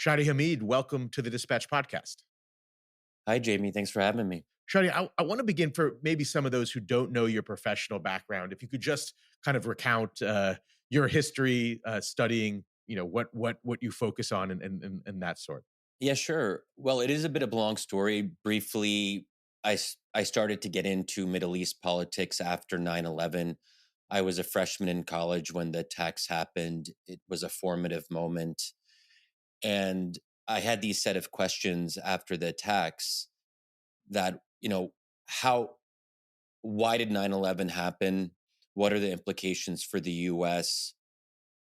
Shadi Hamid, welcome to the Dispatch podcast. Hi, Jamie. Thanks for having me. Shadi, I want to begin for maybe some of those who don't know your professional background. If you could just kind of recount your history studying, what you focus on and that sort. Yeah, sure. Well, it is a bit of a long story. Briefly, I started to get into Middle East politics after 9/11. I was a freshman in college when the attacks happened. It was a formative moment. And I had these set of questions after the attacks that, how, why did 9/11 happen? What are the implications for the US?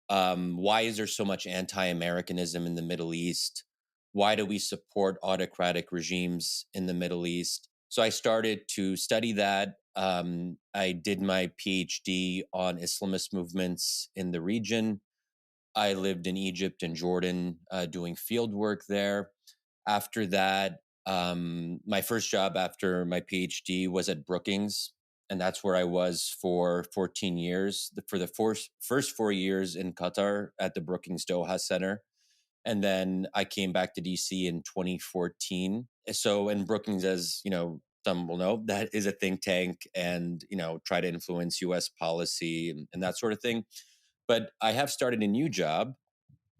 Why is there so much anti-Americanism in the Middle East? Why do we support autocratic regimes in the Middle East? So I started to study that. I did my PhD on Islamist movements in the region. I lived in Egypt and Jordan doing field work there. After that, my first job after my PhD was at Brookings, and that's where I was for 14 years. For the first 4 years in Qatar at the Brookings Doha Center. And then I came back to DC in 2014. So in Brookings, as some will know, that is a think tank and, try to influence US policy and that sort of thing. But I have started a new job.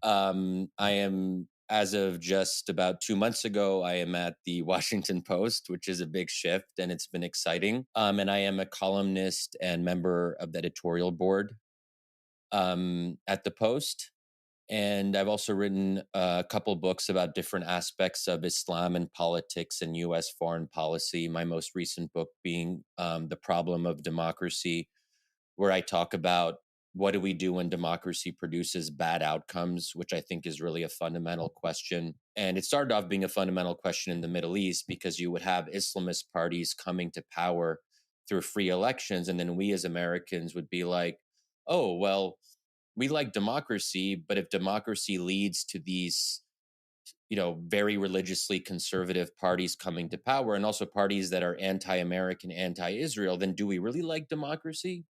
I am, as of just about 2 months ago, I am at the Washington Post, which is a big shift and it's been exciting. And I am a columnist and member of the editorial board at the Post. And I've also written a couple books about different aspects of Islam and politics and US foreign policy. My most recent book being The Problem of Democracy, where I talk about what do we do when democracy produces bad outcomes, which I think is really a fundamental question. And it started off being a fundamental question in the Middle East because you would have Islamist parties coming to power through free elections. And then we as Americans would be like, oh, well, we like democracy, but if democracy leads to these, very religiously conservative parties coming to power and also parties that are anti-American, anti-Israel, then do we really like democracy?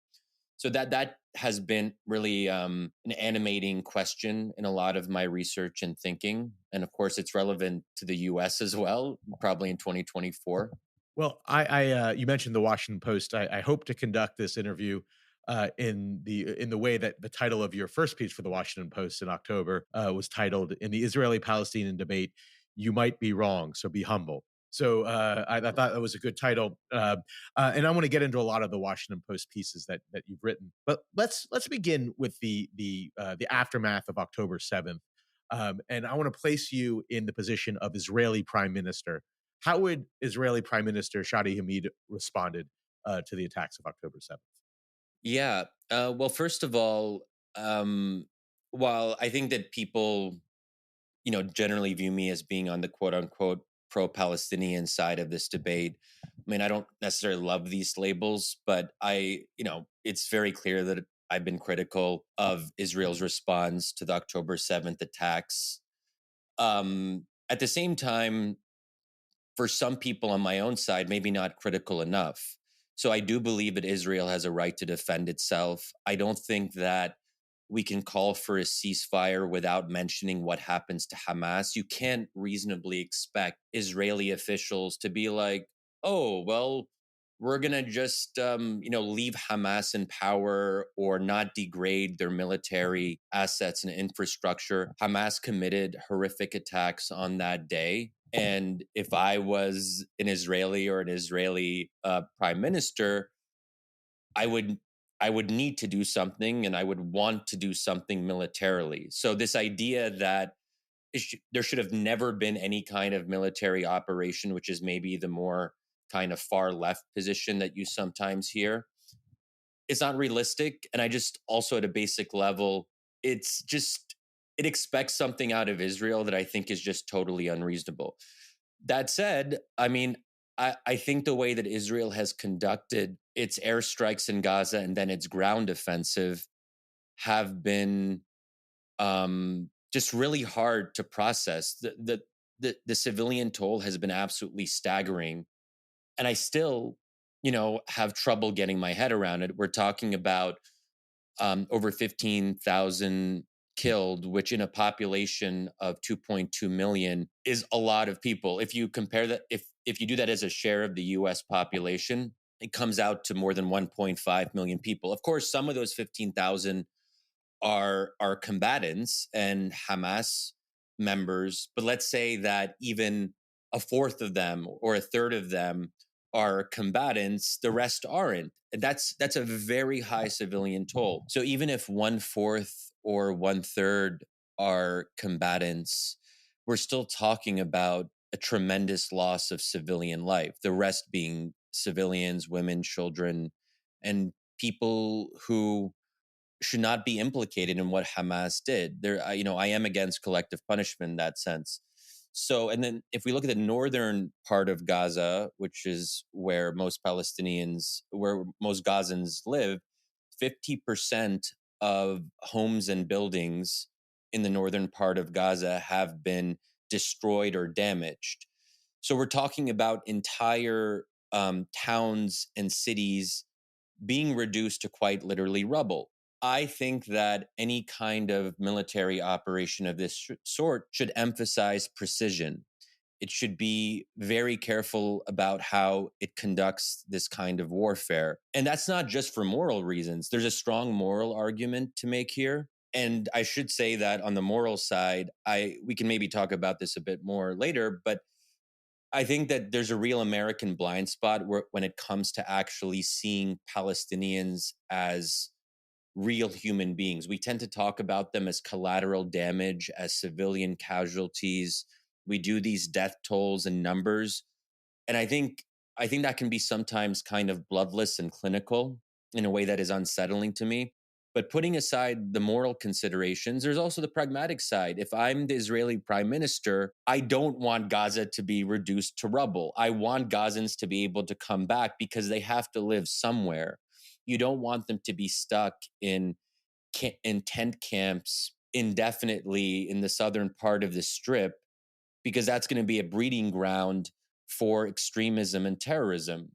So that has been really an animating question in a lot of my research and thinking, and of course, it's relevant to the U.S. as well, probably in 2024. Well, you mentioned the Washington Post. I hope to conduct this interview in the way that the title of your first piece for the Washington Post in October was titled "In the Israeli-Palestinian Debate, You Might Be Wrong, So Be Humble." So I thought that was a good title, and I want to get into a lot of the Washington Post pieces that you've written. But let's begin with the aftermath of October 7th, and I want to place you in the position of Israeli Prime Minister. How would Israeli Prime Minister Shadi Hamid responded to the attacks of October 7th? Yeah. Well, first of all, um, while I think that people, generally view me as being on the quote unquote pro-Palestinian side of this debate. I mean, I don't necessarily love these labels, but it's very clear that I've been critical of Israel's response to the October 7th attacks. At the same time, for some people on my own side, maybe not critical enough. So I do believe that Israel has a right to defend itself. I don't think that we can call for a ceasefire without mentioning what happens to Hamas. You can't reasonably expect Israeli officials to be like, oh, well, we're going to just, leave Hamas in power or not degrade their military assets and infrastructure. Hamas committed horrific attacks on that day. And if I was an Israeli or an Israeli prime minister, I would I would need to do something and I would want to do something militarily. So this idea that there should have never been any kind of military operation, which is maybe the more kind of far left position that you sometimes hear, is not realistic. And I just also at a basic level, it's just it expects something out of Israel that I think is just totally unreasonable. That said, I mean, I think the way that Israel has conducted its airstrikes in Gaza and then its ground offensive have been just really hard to process. The civilian toll has been absolutely staggering, and I still, have trouble getting my head around it. We're talking about over 15,000 killed, which in a population of 2.2 million is a lot of people. If you compare that, if you do that as a share of the US population, it comes out to more than 1.5 million people. Of course, some of those 15,000 are combatants and Hamas members, but let's say that even a fourth of them or a third of them are combatants, the rest aren't. And that's a very high civilian toll. So even if one fourth or one third are combatants, we're still talking about a tremendous loss of civilian life. The rest being civilians, women, children, and people who should not be implicated in what Hamas did. I am against collective punishment in that sense. So, and then if we look at the northern part of Gaza, which is where most Palestinians, where most Gazans live, 50% of homes and buildings in the northern part of Gaza have been destroyed or damaged. So we're talking about entire towns and cities being reduced to quite literally rubble. I think that any kind of military operation of this sort should emphasize precision. It should be very careful about how it conducts this kind of warfare. And that's not just for moral reasons. There's a strong moral argument to make here. And I should say that on the moral side, we can maybe talk about this a bit more later, but I think that there's a real American blind spot when it comes to actually seeing Palestinians as real human beings. We tend to talk about them as collateral damage, as civilian casualties. We do these death tolls and numbers. And I think that can be sometimes kind of bloodless and clinical in a way that is unsettling to me. But putting aside the moral considerations, there's also the pragmatic side. If I'm the Israeli prime minister, I don't want Gaza to be reduced to rubble. I want Gazans to be able to come back because they have to live somewhere. You don't want them to be stuck in tent camps indefinitely in the southern part of the strip, because that's going to be a breeding ground for extremism and terrorism.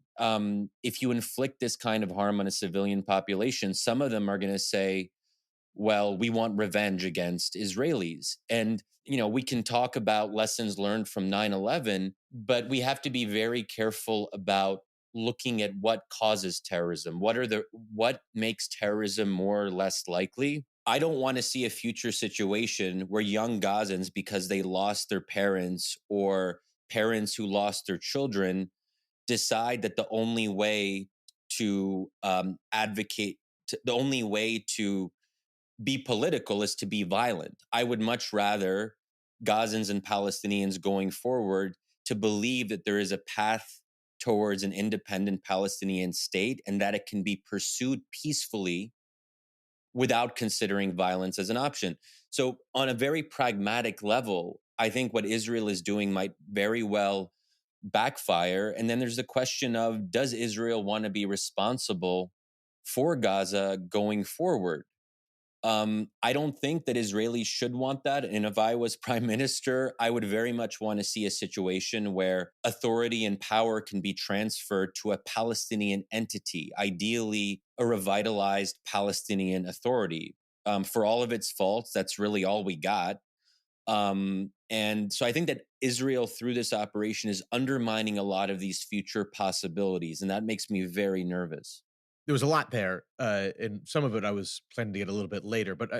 If you inflict this kind of harm on a civilian population, some of them are going to say, well, we want revenge against Israelis. And, we can talk about lessons learned from 9/11, but we have to be very careful about looking at what causes terrorism. What makes terrorism more or less likely? I don't want to see a future situation where young Gazans, because they lost their parents or parents who lost their children, decide that the only way to the only way to be political is to be violent. I would much rather Gazans and Palestinians going forward to believe that there is a path towards an independent Palestinian state and that it can be pursued peacefully without considering violence as an option. So, on a very pragmatic level, I think what Israel is doing might very well backfire. And then there's the question of, does Israel want to be responsible for Gaza going forward? I don't think that Israelis should want that. And if I was prime minister, I would very much want to see a situation where authority and power can be transferred to a Palestinian entity, ideally a revitalized Palestinian authority. For all of its faults, that's really all we got. And so I think that Israel, through this operation, is undermining a lot of these future possibilities. And that makes me very nervous. There was a lot there, and some of it I was planning to get a little bit later. But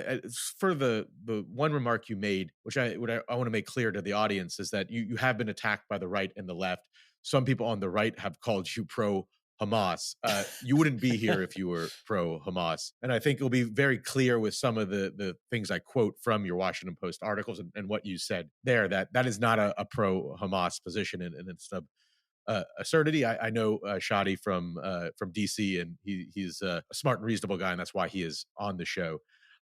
for the one remark you made, which I want to make clear to the audience, is that you have been attacked by the right and the left. Some people on the right have called you pro Hamas. You wouldn't be here if you were pro Hamas, and I think it'll be very clear with some of the things I quote from your Washington Post articles and what you said there, that that is not a pro Hamas position, and it's absurdity. I know Shadi from DC, and he's a smart and reasonable guy, and that's why he is on the show.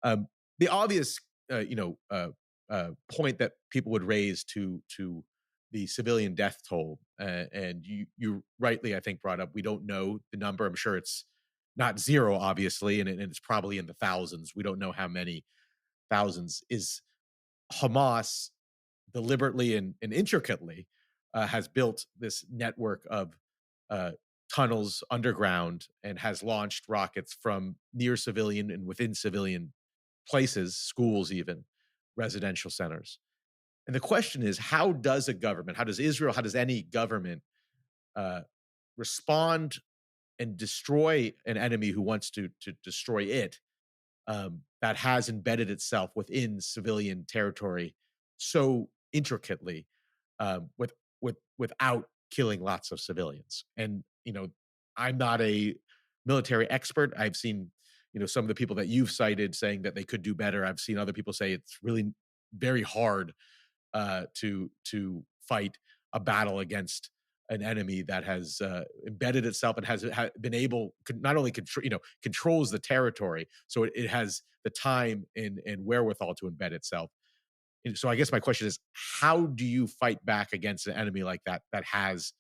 The obvious, point that people would raise to the civilian death toll, and you rightly, I think, brought up. We don't know the number. I'm sure it's not zero, obviously, and it's probably in the thousands. We don't know how many thousands. Is Hamas deliberately and intricately has built this network of uh, tunnels underground and has launched rockets from near civilian and within civilian places, schools, even residential centers. And the question is, how does a government, how does Israel, how does any government uh, respond and destroy an enemy who wants to destroy it, that has embedded itself within civilian territory so intricately, without killing lots of civilians? And I'm not a military expert. I've seen some of the people that you've cited saying that they could do better. I've seen other people say it's really very hard to fight a battle against an enemy that has embedded itself and has been able, not only controls the territory, so it has the time and wherewithal to embed itself. And so I guess my question is, how do you fight back against an enemy like that has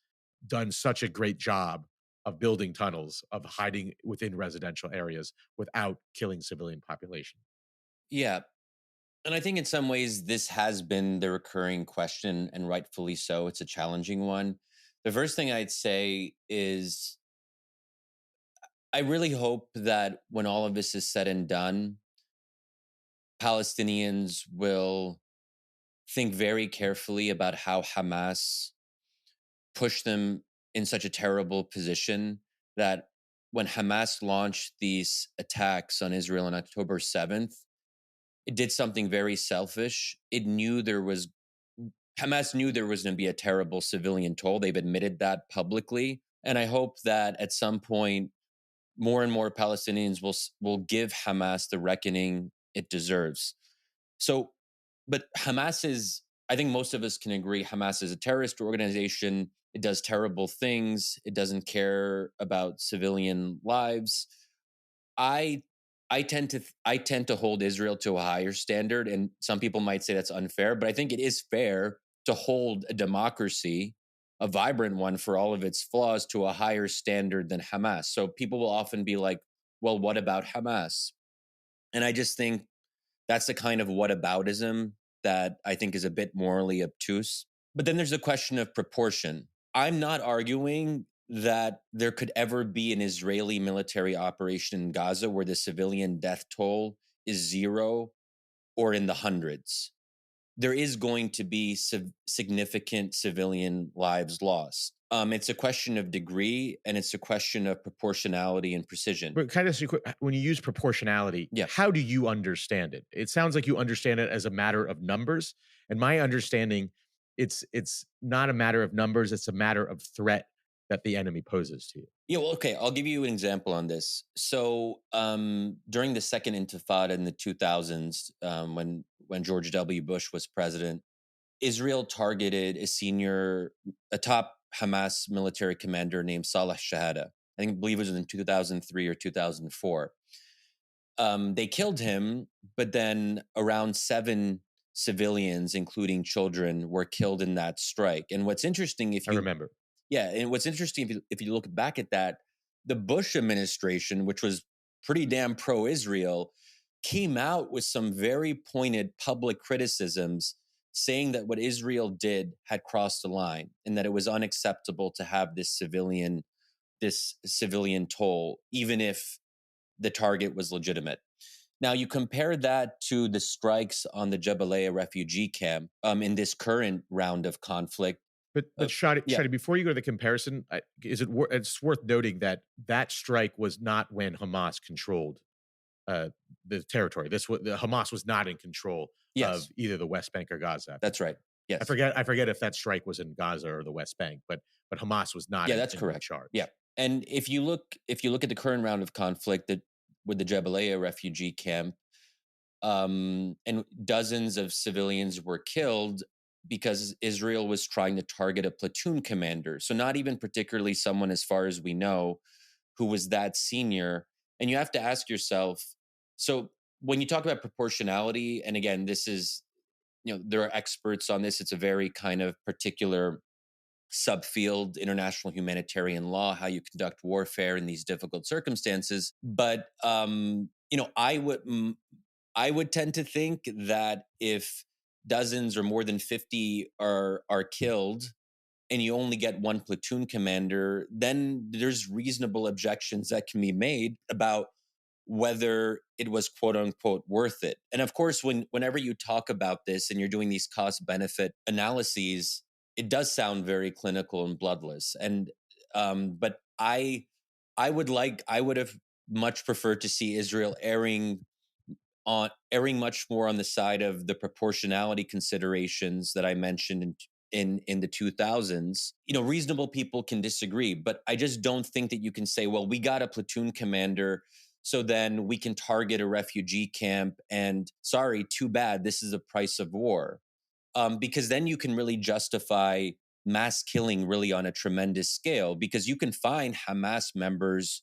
done such a great job of building tunnels, of hiding within residential areas without killing civilian population? Yeah. And I think in some ways this has been the recurring question, and rightfully so. It's a challenging one. The first thing I'd say is I really hope that when all of this is said and done, Palestinians will think very carefully about how Hamas pushed them in such a terrible position that when Hamas launched these attacks on Israel on October 7th, it did something very selfish. Hamas knew there was going to be a terrible civilian toll. They've admitted that publicly. And I hope that at some point, more and more Palestinians will give Hamas the reckoning it deserves. So, but I think most of us can agree, Hamas is a terrorist organization. It does terrible things. It doesn't care about civilian lives. I I tend to hold Israel to a higher standard, and some people might say that's unfair, but I think it is fair to hold a democracy, a vibrant one for all of its flaws, to a higher standard than Hamas. So people will often be like, "Well, what about Hamas?" And I just think that's the kind of whataboutism that I think is a bit morally obtuse. But then there's the question of proportion. I'm not arguing that there could ever be an Israeli military operation in Gaza where the civilian death toll is zero or in the hundreds. There is going to be significant civilian lives lost. It's a question of degree, and it's a question of proportionality and precision. But kind of when you use proportionality, Yeah. how do you understand it? It sounds like you understand it as a matter of numbers, and my understanding, it's not a matter of numbers; it's a matter of threat that the enemy poses to you. Yeah, well, okay, I'll give you an example on this. So, during the second Intifada in the 2000s, when George W. Bush was president, Israel targeted a top Hamas military commander named Salah Shahada. Believe it was in 2003 or 2004. They killed him, but then around seven civilians, including children, were killed in that strike. And what's interesting, I remember. and what's interesting if you look back at that, the Bush administration, which was pretty damn pro-Israel, came out with some very pointed public criticisms saying that what Israel did had crossed the line and that it was unacceptable to have this civilian toll, even if the target was legitimate. Now, you compare that to the strikes on the Jabalia refugee camp in this current round of conflict. But Yeah, Shadi, before you go to the comparison, it's worth noting that that strike was not when Hamas controlled the territory. The Hamas was not in control of yes, either the West Bank or Gaza at the that's time. right. Yes. I forget if that strike was in Gaza or the West Bank, but Hamas was not Yeah, that's in correct. Yeah. charge. And if you look at the current round of conflict that with the Jabalia refugee camp, and dozens of civilians were killed because Israel was trying to target a platoon commander. So not even particularly someone, as far as we know, who was that senior. And you have to ask yourself, so when you talk about proportionality, and again, there are experts on this. It's a very kind of particular subfield, international humanitarian law, how you conduct warfare in these difficult circumstances. But I would tend to think that if dozens or more than 50 are killed and you only get one platoon commander, then there's reasonable objections that can be made about whether it was quote unquote worth it. And of course, whenever you talk about this and you're doing these cost benefit analyses, it does sound very clinical and bloodless. And but I would have much preferred to see Israel erring much more on the side of the proportionality considerations that I mentioned in the 2000s. Reasonable people can disagree, but I just don't think that you can say, well, we got a platoon commander, so then we can target a refugee camp, and sorry, too bad, this is the price of war. Because then you can really justify mass killing really on a tremendous scale, because you can find Hamas members,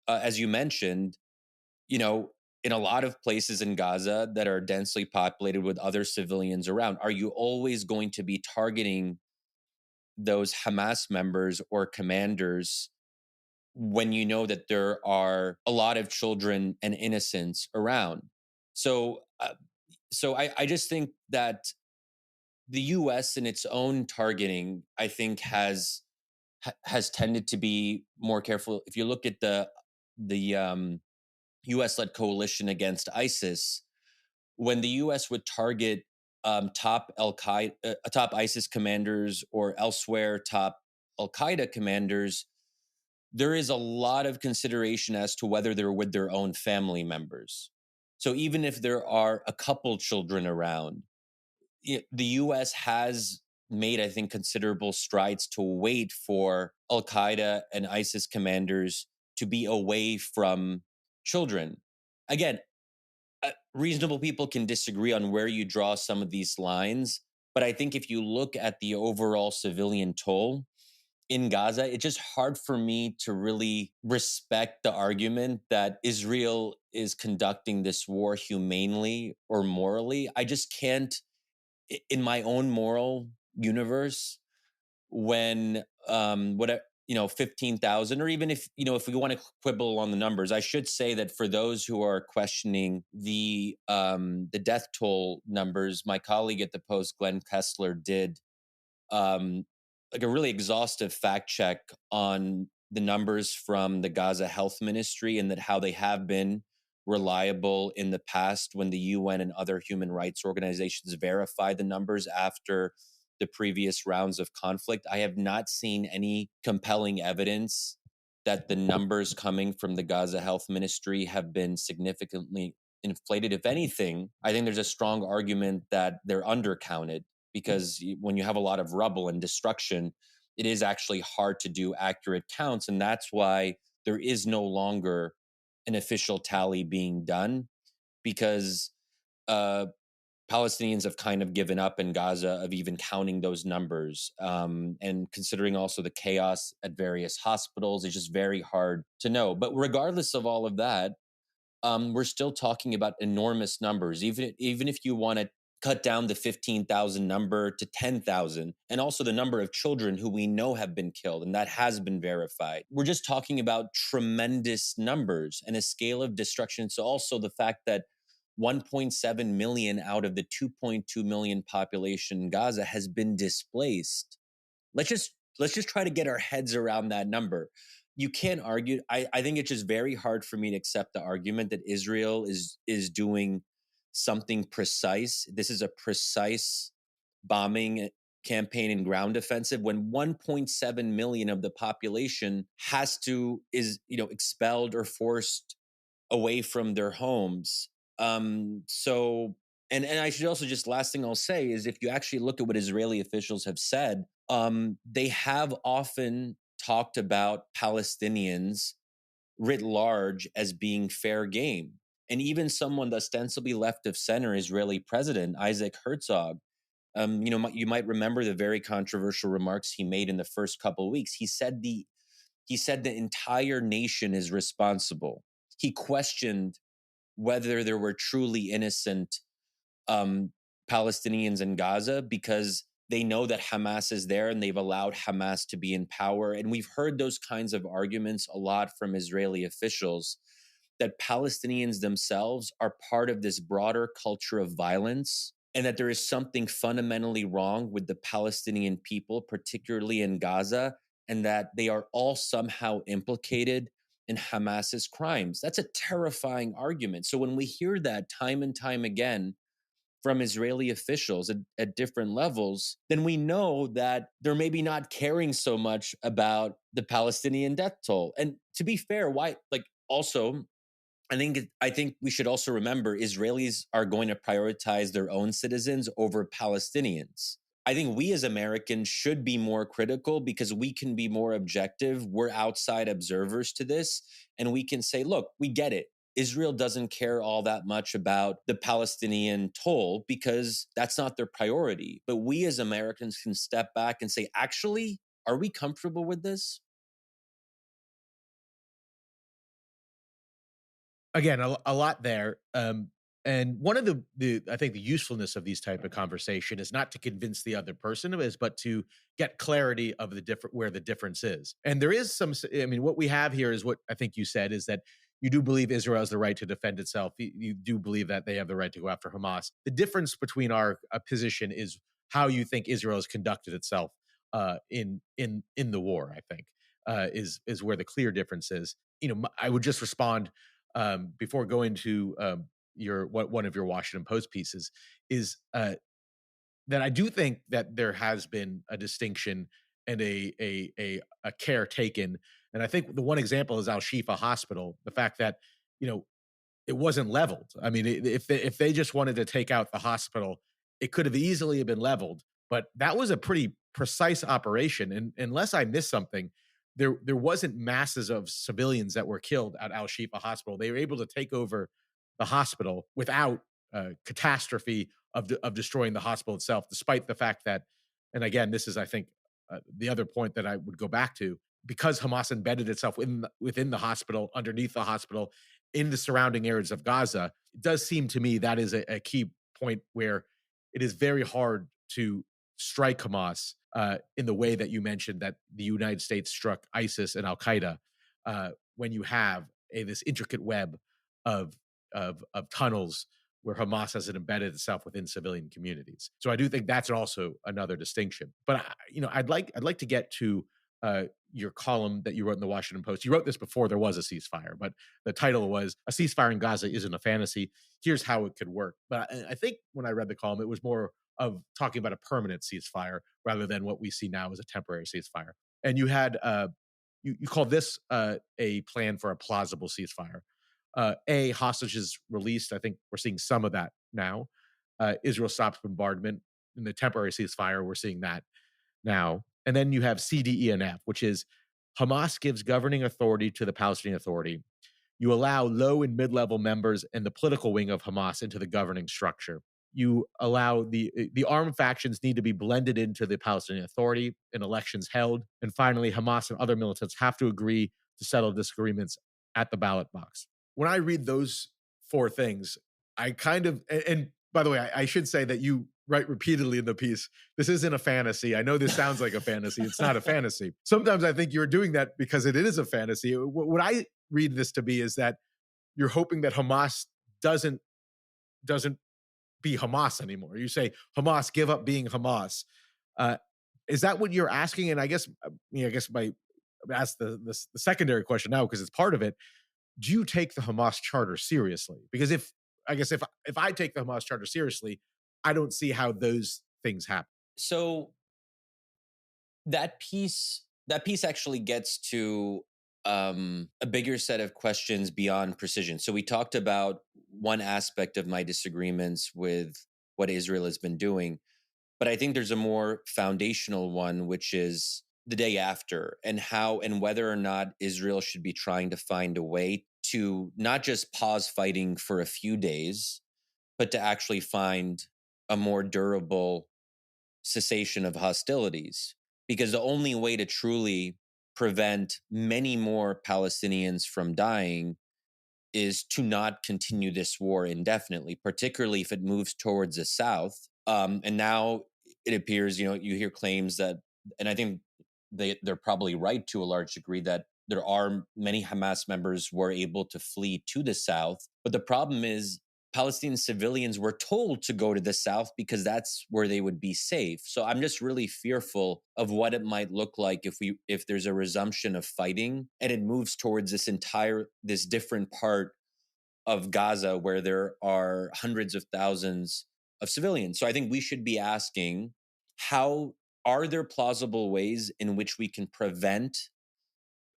as you mentioned, you know, in a lot of places in Gaza that are densely populated with other civilians around. Are you always going to be targeting those Hamas members or commanders when you know that there are a lot of children and innocents around? So I just think that the U.S. in its own targeting, I think, has tended to be more careful. If you look at the U.S. led coalition against ISIS, when the U.S. would target top ISIS commanders, or elsewhere top Al Qaeda commanders, there is a lot of consideration as to whether they're with their own family members. So even if there are a couple children around, the U.S. has made, I think, considerable strides to wait for Al Qaeda and ISIS commanders to be away from children. Again, reasonable people can disagree on where you draw some of these lines, but I think if you look at the overall civilian toll in Gaza, it's just hard for me to really respect the argument that Israel is conducting this war humanely or morally. I just can't, in my own moral universe, when what 15,000, or even if we want to quibble on the numbers, I should say that for those who are questioning the death toll numbers, my colleague at the Post, Glenn Kessler, did um like a really exhaustive fact check on the numbers from the Gaza Health Ministry, and that how they have been reliable in the past when the UN and other human rights organizations verify the numbers after the previous rounds of conflict. I have not seen any compelling evidence that the numbers coming from the Gaza Health Ministry have been significantly inflated. If anything, I think there's a strong argument that they're undercounted, because when you have a lot of rubble and destruction, it is actually hard to do accurate counts. And that's why there is no longer an official tally being done, because uh, Palestinians have kind of given up in Gaza of even counting those numbers. And considering also the chaos at various hospitals, it's just very hard to know. But regardless of all of that, we're still talking about enormous numbers. Even if you want to cut down the 15,000 number to 10,000, and also the number of children who we know have been killed, and that has been verified, we're just talking about tremendous numbers and a scale of destruction. So also the fact that 1.7 million out of the 2.2 million population in Gaza has been displaced. Let's just try to get our heads around that number. You can't argue. I think it's just very hard for me to accept the argument that Israel is doing something precise. This is a precise bombing campaign and ground offensive, when 1.7 million of the population is expelled or forced away from their homes. So, and I should also, just last thing I'll say is, if you actually look at what Israeli officials have said, they have often talked about Palestinians writ large as being fair game. And even someone ostensibly left of center, Israeli President Isaac Herzog, you might remember the very controversial remarks he made in the first couple of weeks. He said the entire nation is responsible. He questioned whether there were truly innocent um, Palestinians in Gaza, because they know that Hamas is there and they've allowed Hamas to be in power. And we've heard those kinds of arguments a lot from Israeli officials, that Palestinians themselves are part of this broader culture of violence, and that there is something fundamentally wrong with the Palestinian people, particularly in Gaza, and that they are all somehow implicated in Hamas's crimes. That's a terrifying argument. So when we hear that time and time again from Israeli officials at different levels, then we know that they're maybe not caring so much about the Palestinian death toll. And to be fair, why, like, also, I think we should also remember Israelis are going to prioritize their own citizens over Palestinians. I think we as Americans should be more critical because we can be more objective. We're outside observers to this, and we can say, look, we get it. Israel doesn't care all that much about the Palestinian toll because that's not their priority. But we as Americans can step back and say, actually, are we comfortable with this? Again, a lot there. And one of the I think the usefulness of these type of conversation is not to convince the other person of this, but to get clarity of the different where the difference is. And there is some. I mean, what we have here is what I think you said is that you do believe Israel has the right to defend itself. You do believe that they have the right to go after Hamas. The difference between our position is how you think Israel has conducted itself in the war. I think is where the clear difference is. I would just respond before going to your one of your Washington Post pieces is that I do think that there has been a distinction and a care taken, and I think the one example is Al Shifa Hospital. The fact that you know it wasn't leveled. I mean, if they just wanted to take out the hospital, it could have easily been leveled. But that was a pretty precise operation, and unless I missed something, there wasn't masses of civilians that were killed at Al Shifa Hospital. They were able to take over the hospital without catastrophe of destroying the hospital itself, despite the fact that, and again, this is I think the other point that I would go back to because Hamas embedded itself within the hospital, underneath the hospital, in the surrounding areas of Gaza. It does seem to me that is a key point where it is very hard to strike Hamas in the way that you mentioned that the United States struck ISIS and Al Qaeda when you have this intricate web of, of tunnels where Hamas has embedded itself within civilian communities. So I do think that's also another distinction. But I'd like to get to your column that you wrote in the Washington Post. You wrote this before there was a ceasefire, but the title was "A Ceasefire in Gaza Isn't a Fantasy. Here's How It Could Work." But I think when I read the column, it was more of talking about a permanent ceasefire rather than what we see now as a temporary ceasefire. And you had you called this a plan for a plausible ceasefire. Hostages released. I think we're seeing some of that now. Israel stops bombardment. In the temporary ceasefire, we're seeing that now. And then you have CDE and F, which is Hamas gives governing authority to the Palestinian Authority. You allow low and mid level members and the political wing of Hamas into the governing structure. You allow the armed factions need to be blended into the Palestinian Authority and elections held. And finally, Hamas and other militants have to agree to settle disagreements at the ballot box. When I read those four things, I kind of and by the way, I should say that you write repeatedly in the piece, this isn't a fantasy. I know this sounds like a fantasy. It's not a fantasy. Sometimes I think you're doing that because it is a fantasy. What I read this to be is that you're hoping that Hamas doesn't be Hamas anymore. You say, Hamas, give up being Hamas. Uh, is that what you're asking? And I guess my ask the secondary question now because it's part of it. Do you take the Hamas charter seriously? Because if I take the Hamas charter seriously, I don't see how those things happen. So that piece actually gets to a bigger set of questions beyond precision. So we talked about one aspect of my disagreements with what Israel has been doing, but I think there's a more foundational one, which is the day after and how and whether or not Israel should be trying to find a way to not just pause fighting for a few days, but to actually find a more durable cessation of hostilities. Because the only way to truly prevent many more Palestinians from dying is to not continue this war indefinitely, particularly if it moves towards the south. And now it appears, you hear claims that, and I think they're probably right to a large degree, that there are many Hamas members who are able to flee to the south. But the problem is Palestinian civilians were told to go to the south because that's where they would be safe. So I'm just really fearful of what it might look like if there's a resumption of fighting and it moves towards this different part of Gaza where there are hundreds of thousands of civilians. So I think we should be asking, how are there plausible ways in which we can prevent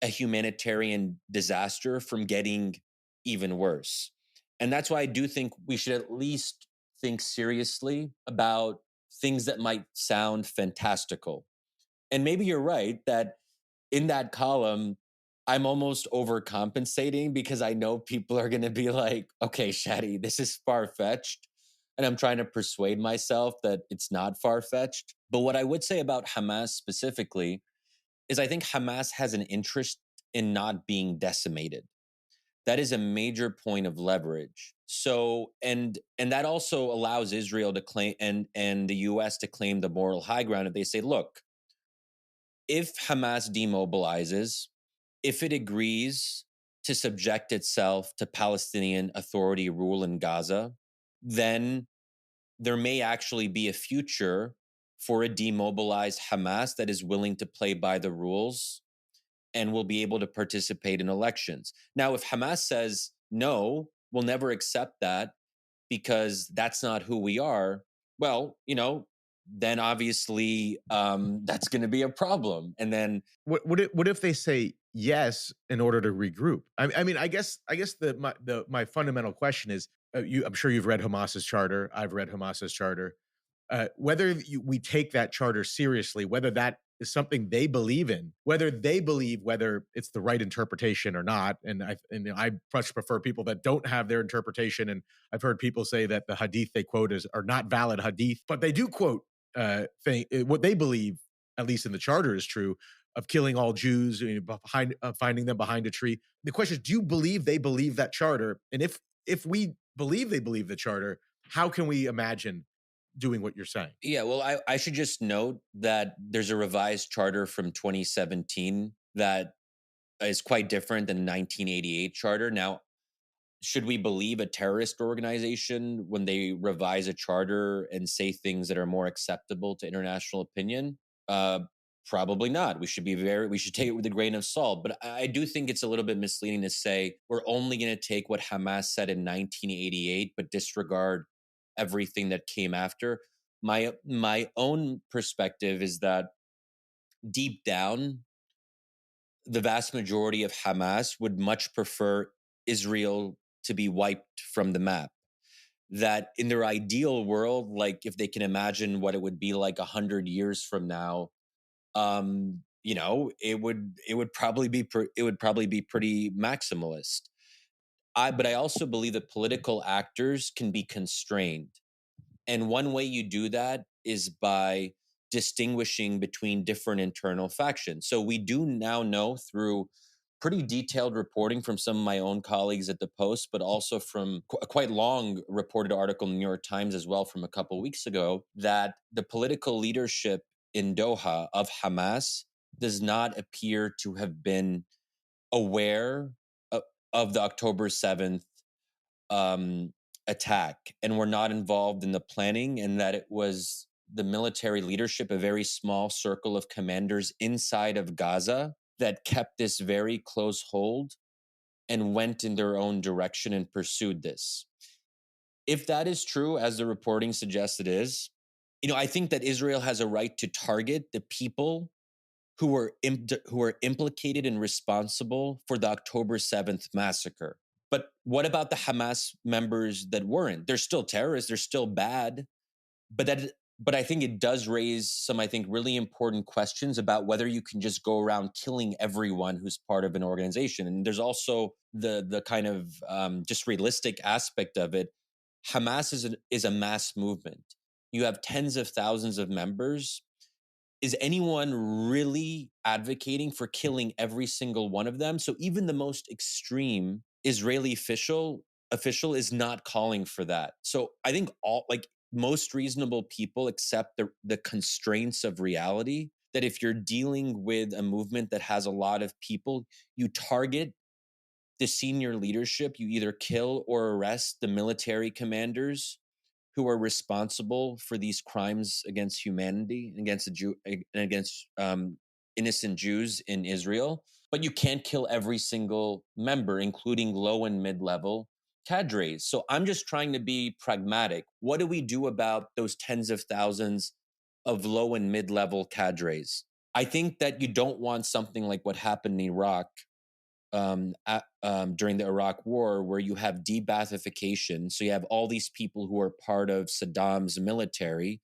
a humanitarian disaster from getting even worse? And that's why I do think we should at least think seriously about things that might sound fantastical. And maybe you're right that in that column, I'm almost overcompensating because I know people are going to be like, okay, Shadi, this is far fetched. And I'm trying to persuade myself that it's not far fetched. But what I would say about Hamas specifically is I think Hamas has an interest in not being decimated. That is a major point of leverage. So and that also allows Israel to claim and the US to claim the moral high ground if they say, look, if Hamas demobilizes, if it agrees to subject itself to Palestinian Authority rule in Gaza, then there may actually be a future for a demobilized Hamas that is willing to play by the rules and will be able to participate in elections. Now, if Hamas says, no, we'll never accept that because that's not who we are, well, then obviously that's going to be a problem. And then, What if they say yes in order to regroup? I mean, I guess my fundamental question is, I'm sure you've read Hamas's charter. I've read Hamas's charter. Whether we take that charter seriously, whether that is something they believe in, whether it's the right interpretation or not. And I much prefer people that don't have their interpretation. And I've heard people say that the hadith they quote are not valid hadith, but they do quote what they believe, at least in the charter, is true of killing all Jews, behind finding them behind a tree. The question is, do you believe they believe that charter? And if we believe they believe the charter, how can we imagine doing what you're saying? yeah, well, I should just note that there's a revised charter from 2017 that is quite different than the 1988 charter. Now, should we believe a terrorist organization when they revise a charter and say things that are more acceptable to international opinion? Uh, Probably not. We should take it with a grain of salt. But I do think it's a little bit misleading to say we're only going to take what Hamas said in 1988, but disregard everything that came after. My own perspective is that deep down, the vast majority of Hamas would much prefer Israel to be wiped from the map. That in their ideal world, like if they can imagine what it would be like 100 years from now, it would probably be pretty maximalist. But I also believe that political actors can be constrained, and one way you do that is by distinguishing between different internal factions. So we do now know through pretty detailed reporting from some of my own colleagues at the Post, but also from a quite long reported article in the New York Times as well from a couple of weeks ago, that the political leadership in Doha of Hamas does not appear to have been aware of, of the October 7th um, attack and were not involved in the planning, and that it was the military leadership, a very small circle of commanders inside of Gaza, that kept this very close hold and went in their own direction and pursued this. If that is true, as the reporting suggests it is, I think that Israel has a right to target the people who were implicated and responsible for the October 7th massacre. But what about the Hamas members that weren't? They're still terrorists, they're still bad, but I think it does raise some, I think, really important questions about whether you can just go around killing everyone who's part of an organization. And there's also the kind of just realistic aspect of it. Hamas is a mass movement. You have tens of thousands of members. Is anyone really advocating for killing every single one of them? So even the most extreme Israeli official is not calling for that. So I think most reasonable people accept the constraints of reality, that if you're dealing with a movement that has a lot of people, you target the senior leadership, you either kill or arrest the military commanders who are responsible for these crimes against humanity and against the Jew and against innocent Jews in Israel. But you can't kill every single member, including low and mid level cadres. So I'm just trying to be pragmatic. What do we do about those tens of thousands of low and mid level cadres? I think that you don't want something like what happened in Iraq during the Iraq War, where you have de-Baathification. So you have all these people who are part of Saddam's military,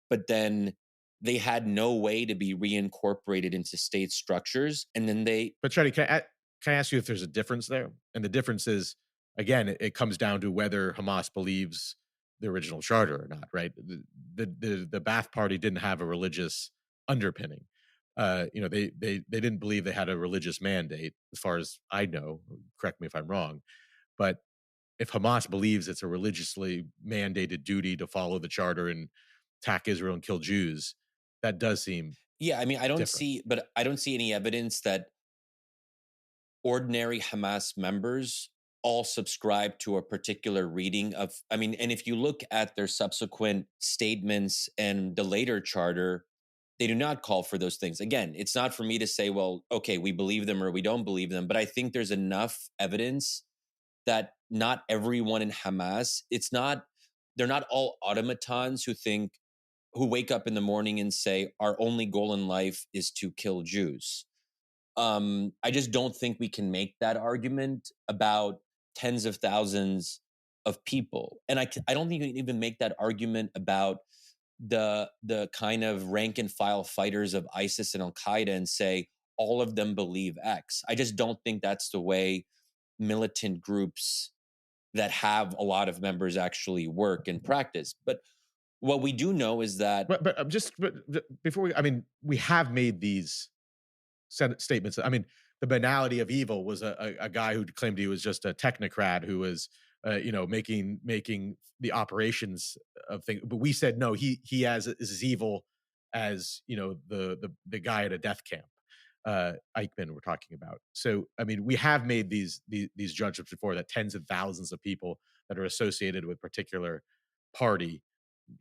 but then they had no way to be reincorporated into state structures. And then they, But Shadi, can I ask you if there's a difference there? And the difference is, again, it comes down to whether Hamas believes the original charter or not, right? The Ba'ath Party didn't have a religious underpinning. They didn't believe they had a religious mandate, as far as I know. Correct me if I'm wrong, but if Hamas believes it's a religiously mandated duty to follow the charter and attack Israel and kill Jews, that does seem yeah, I mean, different. I don't see any evidence that ordinary Hamas members all subscribe to a particular reading of, I mean, and if you look at their subsequent statements and the later charter, they do not call for those things. Again, it's not for me to say, well, okay, we believe them or we don't believe them, but I think there's enough evidence that not everyone in Hamas, they're not all automatons who wake up in the morning and say, our only goal in life is to kill Jews. I just don't think we can make that argument about tens of thousands of people. And I don't think you can even make that argument about the kind of rank and file fighters of ISIS and Al Qaeda and say all of them believe X. I just don't think that's the way militant groups that have a lot of members actually work and practice. But what we do know is that Before I mean, we have made these statements. I mean, the banality of evil was a guy who claimed he was just a technocrat who was, making the operations of things. But we said no, he has is as evil as the guy at a death camp, Eichmann we're talking about. So I mean, we have made these judgments before that tens of thousands of people that are associated with particular party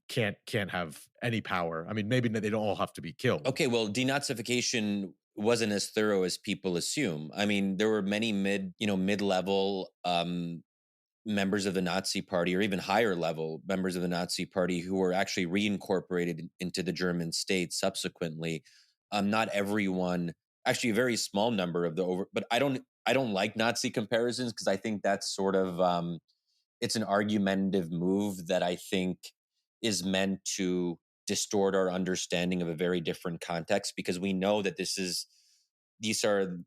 can't have any power. I mean, maybe they don't all have to be killed. okay, well, denazification wasn't as thorough as people assume. I mean, there were many mid-level members of the Nazi Party, or even higher level members of the Nazi Party, who were actually reincorporated into the German state subsequently. Not everyone, actually, a very small number of the over. But I don't like Nazi comparisons because I think that's sort of it's an argumentative move that I think is meant to distort our understanding of a very different context, because we know that these are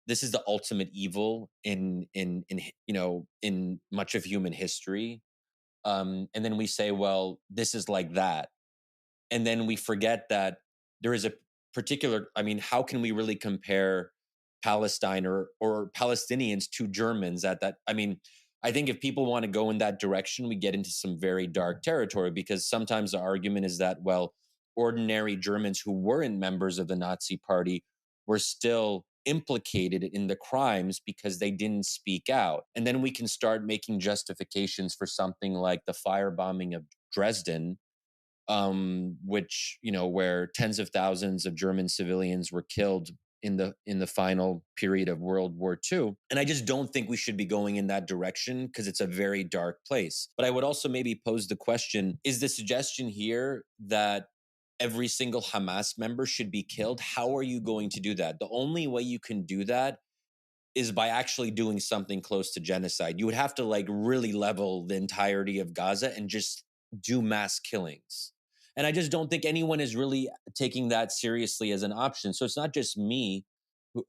this is the ultimate evil in much of human history. And then we say, well, this is like that, and then we forget that there is a particular, I mean, how can we really compare Palestine or Palestinians to Germans at that? I mean, I think if people want to go in that direction, we get into some very dark territory, because sometimes the argument is that, well, ordinary Germans who weren't members of the Nazi Party were still implicated in the crimes because they didn't speak out. And then we can start making justifications for something like the firebombing of Dresden, which, where tens of thousands of German civilians were killed in the final period of World War II. And I just don't think we should be going in that direction, because it's a very dark place. But I would also maybe pose the question, is the suggestion here that every single Hamas member should be killed? How are you going to do that? The only way you can do that is by actually doing something close to genocide. You would have to like really level the entirety of Gaza and just do mass killings. And I just don't think anyone is really taking that seriously as an option. So it's not just me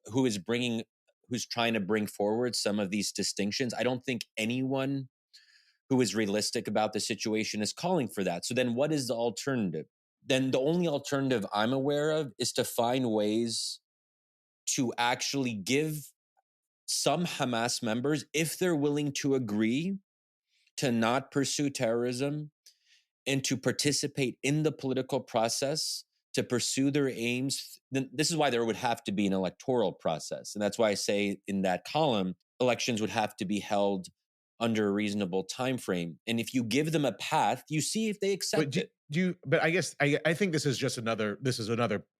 who's trying to bring forward some of these distinctions. I don't think anyone who is realistic about the situation is calling for that. So then what is the alternative? Then the only alternative I'm aware of is to find ways to actually give some Hamas members, if they're willing to agree to not pursue terrorism and to participate in the political process, to pursue their aims, then this is why there would have to be an electoral process. And that's why I say in that column, elections would have to be held under a reasonable time frame. And if you give them a path, you see if they But accept it. but I guess I think this is just another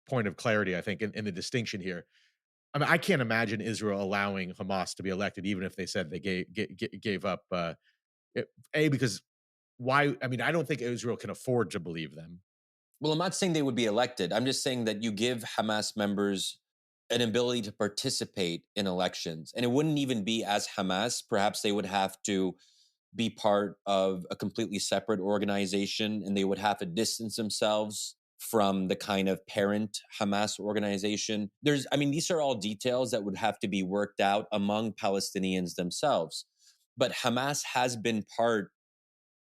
point of clarity, I think, in the distinction here. I mean, I can't imagine Israel allowing Hamas to be elected, even if they said they gave up. Because why? I mean, I don't think Israel can afford to believe them. Well, I'm not saying they would be elected. I'm just saying that you give Hamas members an ability to participate in elections. And it wouldn't even be as Hamas. Perhaps they would have to be part of a completely separate organization and they would have to distance themselves from the kind of parent Hamas organization. I mean, these are all details that would have to be worked out among Palestinians themselves. But Hamas has been part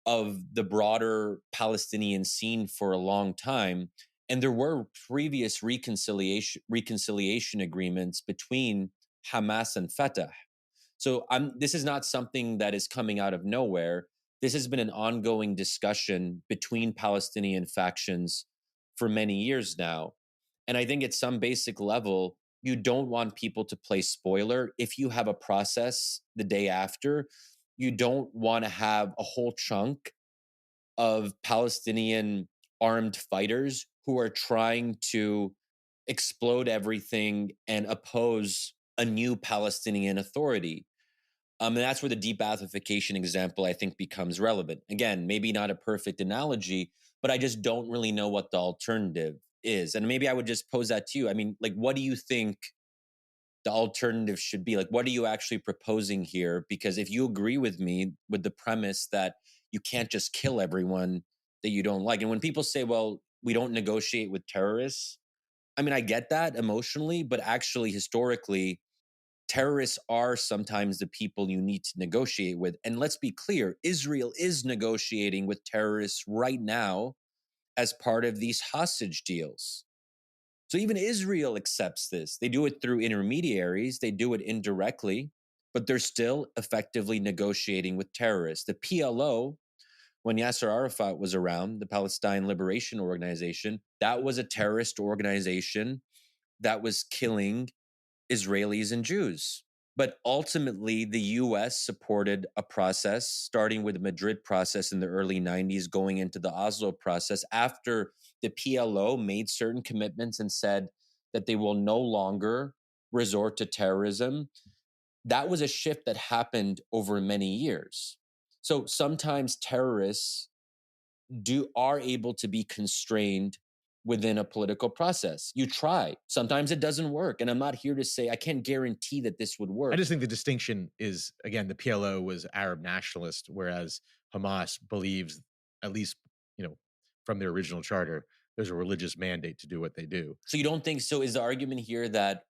of the broader Palestinian scene for a long time. And there were previous reconciliation agreements between Hamas and Fatah. So this is not something that is coming out of nowhere. This has been an ongoing discussion between Palestinian factions for many years now. And I think at some basic level, you don't want people to play spoiler. If you have a process the day after, you don't want to have a whole chunk of Palestinian armed fighters who are trying to explode everything and oppose a new Palestinian authority. And that's where the debathification example, I think, becomes relevant. Again, maybe not a perfect analogy, but I just don't really know what the alternative is. And maybe I would just pose that to you. I mean, like, what do you think the alternative should be? Like, what are you actually proposing here? Because if you agree with me with the premise that you can't just kill everyone that you don't like, and when people say, well, we don't negotiate with terrorists, I mean, I get that emotionally, but actually, historically, terrorists are sometimes the people you need to negotiate with. And let's be clear, Israel is negotiating with terrorists right now as part of these hostage deals. So even Israel accepts this. They do it through intermediaries, they do it indirectly, but they're still effectively negotiating with terrorists. The PLO, when Yasser Arafat was around, the Palestine Liberation Organization, that was a terrorist organization that was killing Israelis and Jews. But ultimately, the US supported a process, starting with the Madrid process in the early 90s, going into the Oslo process, after the PLO made certain commitments and said that they will no longer resort to terrorism. That was a shift that happened over many years. So sometimes terrorists are able to be constrained within a political process. You try. Sometimes it doesn't work. And I'm not here to say I can't guarantee that this would I work. just think the distinction is, again, the PLO was Arab nationalist, whereas Hamas believes, at least, from their original charter, there's a religious mandate to do what they do. So you don't think so? Is the argument here that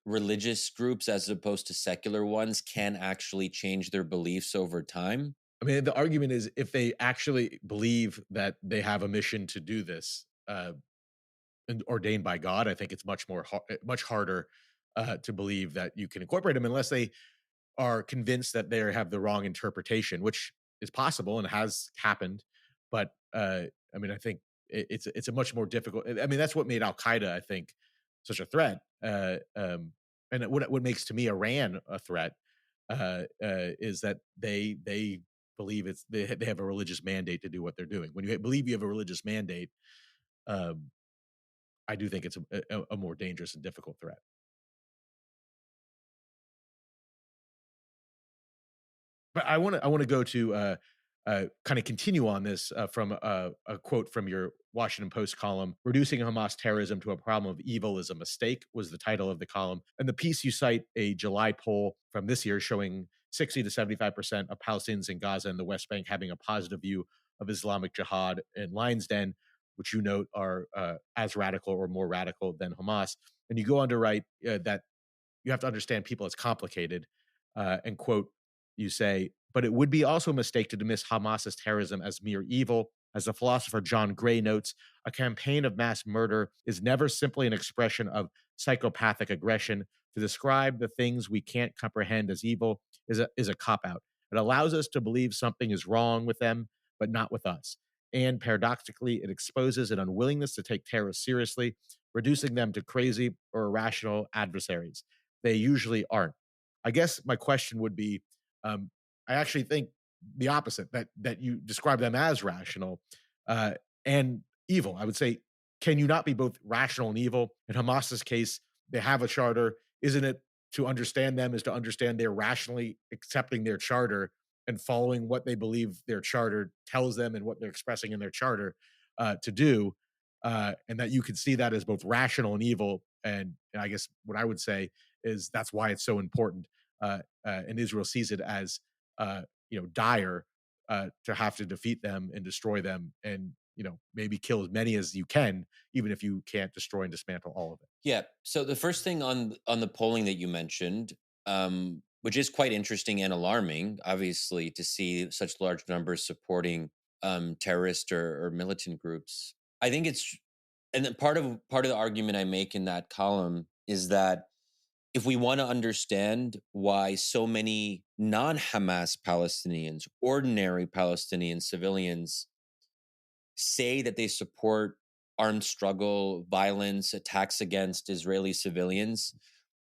religious groups, as opposed to secular ones, can actually change their beliefs over time? I mean, the argument is if they actually believe that they have a mission to do this, and ordained by God, I think it's much harder to believe that you can incorporate them unless they are convinced that they have the wrong interpretation, which is possible and has happened. But I mean, I think it's a much more difficult. I mean, that's what made Al Qaeda, I think, such a threat. And what makes to me Iran a threat is that they believe they have a religious mandate to do what they're doing. When you believe you have a religious mandate, um, I do think it's a more dangerous and difficult threat. But I wanna go to, kinda continue on this, from a quote from your Washington Post column. "Reducing Hamas terrorism to a problem of evil is a mistake," was the title of the column. And the piece, you cite a July poll from this year showing 60 to 75% of Palestinians in Gaza and the West Bank having a positive view of Islamic Jihad and Lion's Den, which you note are, as radical or more radical than Hamas. And you go on to write, that you have to understand people as complicated. And quote, you say, but it would be also a mistake to dismiss Hamas's terrorism as mere evil. As the philosopher John Gray notes, a campaign of mass murder is never simply an expression of psychopathic aggression. To describe the things we can't comprehend as evil is a cop out. It allows us to believe something is wrong with them, but not with us. And paradoxically, it exposes an unwillingness to take terrorists seriously, reducing them to crazy or irrational adversaries. They usually aren't. I guess my question would be, um, I actually think the opposite, that you describe them as rational uh, and evil. I would say, can you not be both rational and evil? In Hamas's case, they have a charter. Isn't it to understand them is to understand they're rationally accepting their charter and following what they believe their charter tells them and what they're expressing in their charter to do, and that you could see that as both rational and evil. And I guess what I would say is that's why it's so important, and Israel sees it as dire to have to defeat them and destroy them, and maybe kill as many as you can, even if you can't destroy and dismantle all of it. Yeah. So the first thing on the polling that you mentioned, which is quite interesting and alarming, obviously, to see such large numbers supporting terrorist or militant groups. I think it's and then part of the argument I make in that column is that if we want to understand why so many non-Hamas Palestinians, ordinary Palestinian civilians say that they support armed struggle, violence, attacks against Israeli civilians,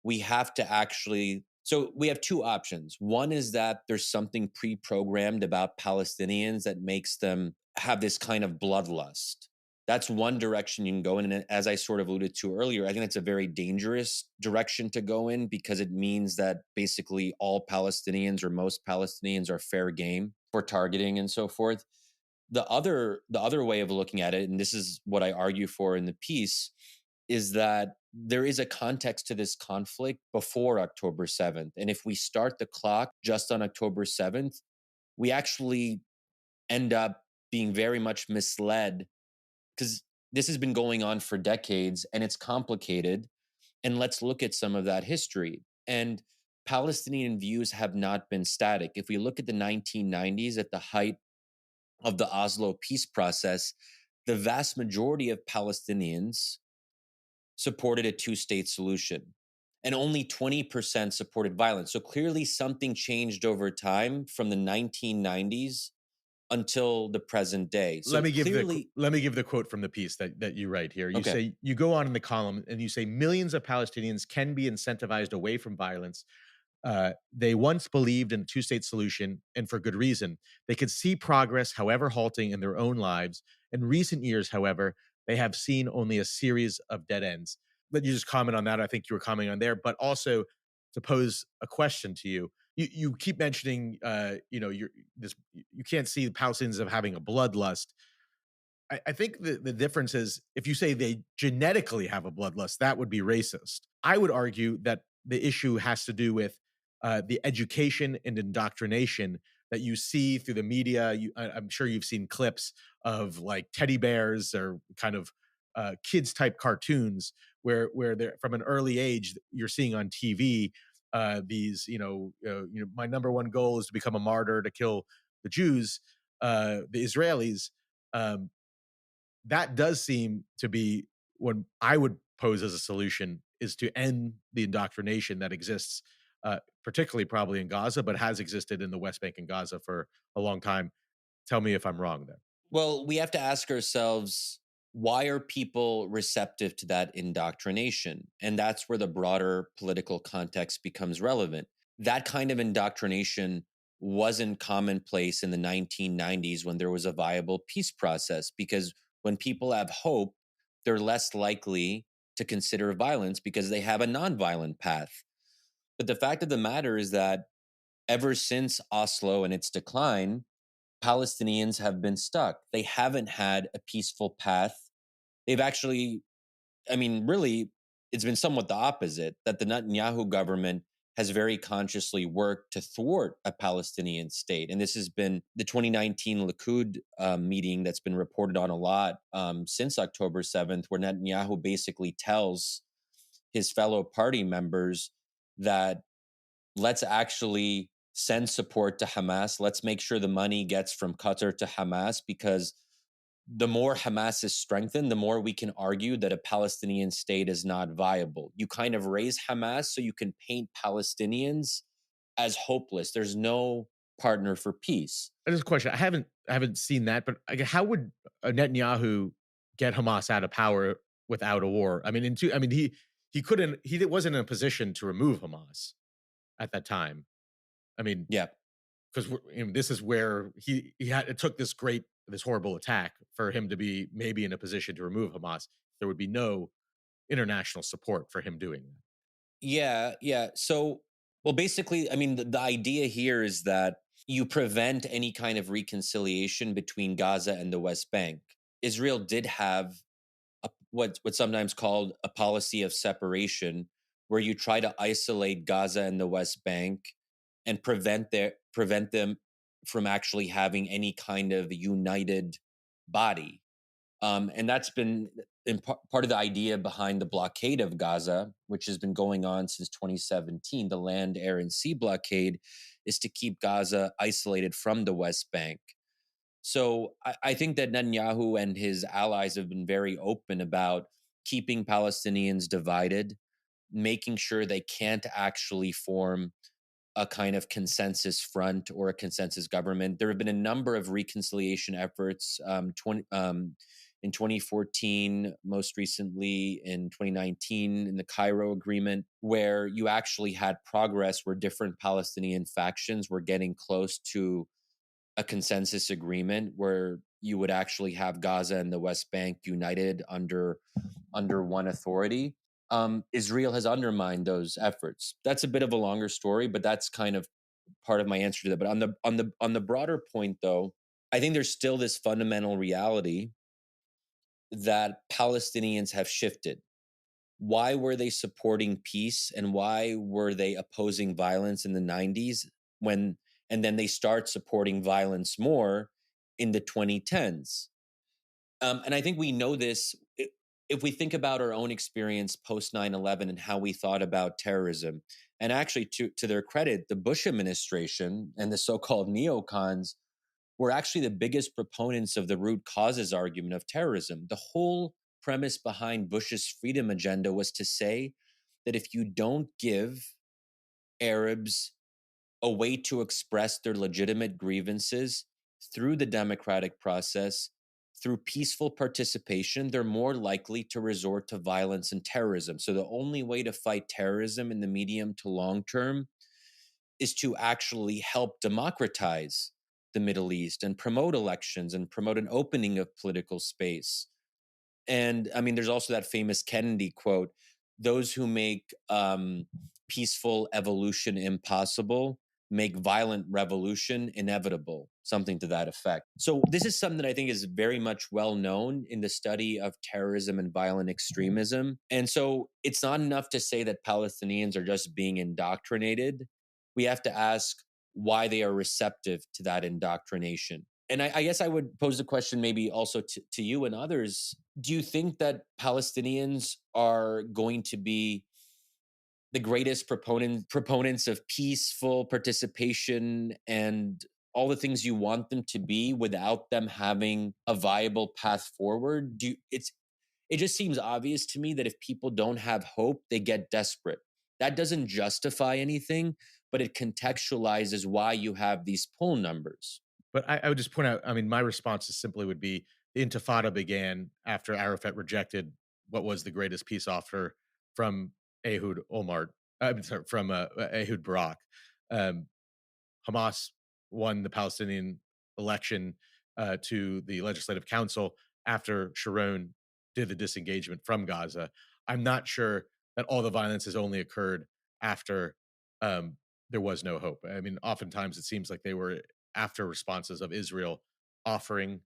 we have to actually. So we have two options. One is that there's something pre programmed about Palestinians that makes them have this kind of bloodlust. That's one direction you can go in. And as I sort of alluded to earlier, I think that's a very dangerous direction to go in because it means that basically all Palestinians or most Palestinians are fair game for targeting and so forth. The other way of looking at it, and this is what I argue for in the piece, is that there is a context to this conflict before October 7th. And if we start the clock just on October 7th, we actually end up being very much misled because this has been going on for decades and it's complicated. And let's look at some of that history. And Palestinian views have not been static. If we look at the 1990s, at the height of the Oslo peace process, the vast majority of Palestinians supported a two-state solution, and only 20% supported violence. So clearly, something changed over time from the 1990s until the present day. Let So me give the clearly, let me give the quote from the piece that you write here. You okay. say, you go on in the column and you say millions of Palestinians can be incentivized away from violence. They once believed in a two-state solution, and for good reason. They could see progress, however halting, in their own lives. In recent years, however, they have seen only a series of dead ends. Let you just comment on that. I think you were commenting on there, but also to pose a question to you. You keep mentioning, you're this. You can't see the Palestinians of having a bloodlust. I think the difference is if you say they genetically have a bloodlust, that would be racist. I would argue that the issue has to do with the education and indoctrination that you see through the media. I'm sure you've seen clips of like teddy bears or kind of kids type cartoons where they're from an early age you're seeing on TV these my number one goal is to become a martyr to kill the Jews, the Israelis. Um, that does seem to be what I would pose as a solution is to end the indoctrination that exists, particularly probably in Gaza, but has existed in the West Bank and Gaza for a long time. Tell me if I'm wrong there. Well, we have to ask ourselves, why are people receptive to that indoctrination? And that's where the broader political context becomes relevant. That kind of indoctrination wasn't commonplace in the 1990s when there was a viable peace process, because when people have hope, they're less likely to consider violence because they have a nonviolent path. But the fact of the matter is that ever since Oslo and its decline, Palestinians have been stuck. They haven't had a peaceful path. They've actually, I mean, really, it's been somewhat the opposite, that the Netanyahu government has very consciously worked to thwart a Palestinian state. And this has been the 2019 Likud meeting that's been reported on a lot since October 7th, where Netanyahu basically tells his fellow party members that let's actually send support to Hamas. Let's make sure the money gets from Qatar to Hamas, because the more Hamas is strengthened, the more we can argue that a Palestinian state is not viable. You kind of raise Hamas so you can paint Palestinians as hopeless. There's no partner for peace. Just a question. I haven't I haven't seen that, but how would Netanyahu get Hamas out of power without a war? I mean, he couldn't. Wasn't in a position to remove Hamas at that time. I mean, Yeah. because this is where he had it took this horrible attack for him to be maybe in a position to remove Hamas. There would be no international support for him doing that. Yeah, yeah. So, well, basically, I mean, the idea here is that you prevent any kind of reconciliation between Gaza and the West Bank. Israel did have what's sometimes called a policy of separation, where you try to isolate Gaza and the West Bank and prevent them from actually having any kind of united body. And that's been part of the idea behind the blockade of Gaza, which has been going on since 2017. The land, air, and sea blockade is to keep Gaza isolated from the West Bank. So I think that Netanyahu and his allies have been very open about keeping Palestinians divided, making sure they can't actually form a kind of consensus front or a consensus government. There have been a number of reconciliation efforts, in 2014, most recently in 2019 in the Cairo Agreement, where you actually had progress where different Palestinian factions were getting close to a consensus agreement where you would actually have Gaza and the West Bank united under one authority. Israel has undermined those efforts. That's a bit of a longer story, but that's kind of part of my answer to that. But on the broader point, though, I think there's still this fundamental reality that Palestinians have shifted. Why were they supporting peace and why were they opposing violence in the 90s when and then they start supporting violence more in the 2010s? And I think we know this if we think about our own experience post 9/11 and how we thought about terrorism. And actually, to their credit, the Bush administration and the so called neocons were actually the biggest proponents of the root causes argument of terrorism. The whole premise behind Bush's freedom agenda was to say that if you don't give Arabs a way to express their legitimate grievances through the democratic process, through peaceful participation, they're more likely to resort to violence and terrorism. So the only way to fight terrorism in the medium to long term is to actually help democratize the Middle East and promote elections and promote an opening of political space. And I mean, there's also that famous Kennedy quote: "Those who make peaceful evolution impossible make violent revolution inevitable," something to that effect. So, this is something that I think is very much well known in the study of terrorism and violent extremism. And so, it's not enough to say that Palestinians are just being indoctrinated. We have to ask why they are receptive to that indoctrination. And I guess I would pose the question, maybe also to you and others: do you think that Palestinians are going to be the greatest proponents of peaceful participation and all the things you want them to be without them having a viable path forward? It just seems obvious to me that if people don't have hope, they get desperate. That doesn't justify anything, but it contextualizes why you have these poll numbers. But I would just point out, I mean, my response is simply would be the Intifada began after Arafat rejected what was the greatest peace offer from Ehud Olmert. I'm sorry, from Ehud Barak. Um, Hamas won the Palestinian election to the Legislative Council after Sharon did the disengagement from Gaza. I'm not sure that all the violence has only occurred after there was no hope. I mean, oftentimes it seems like they were after responses of Israel offering,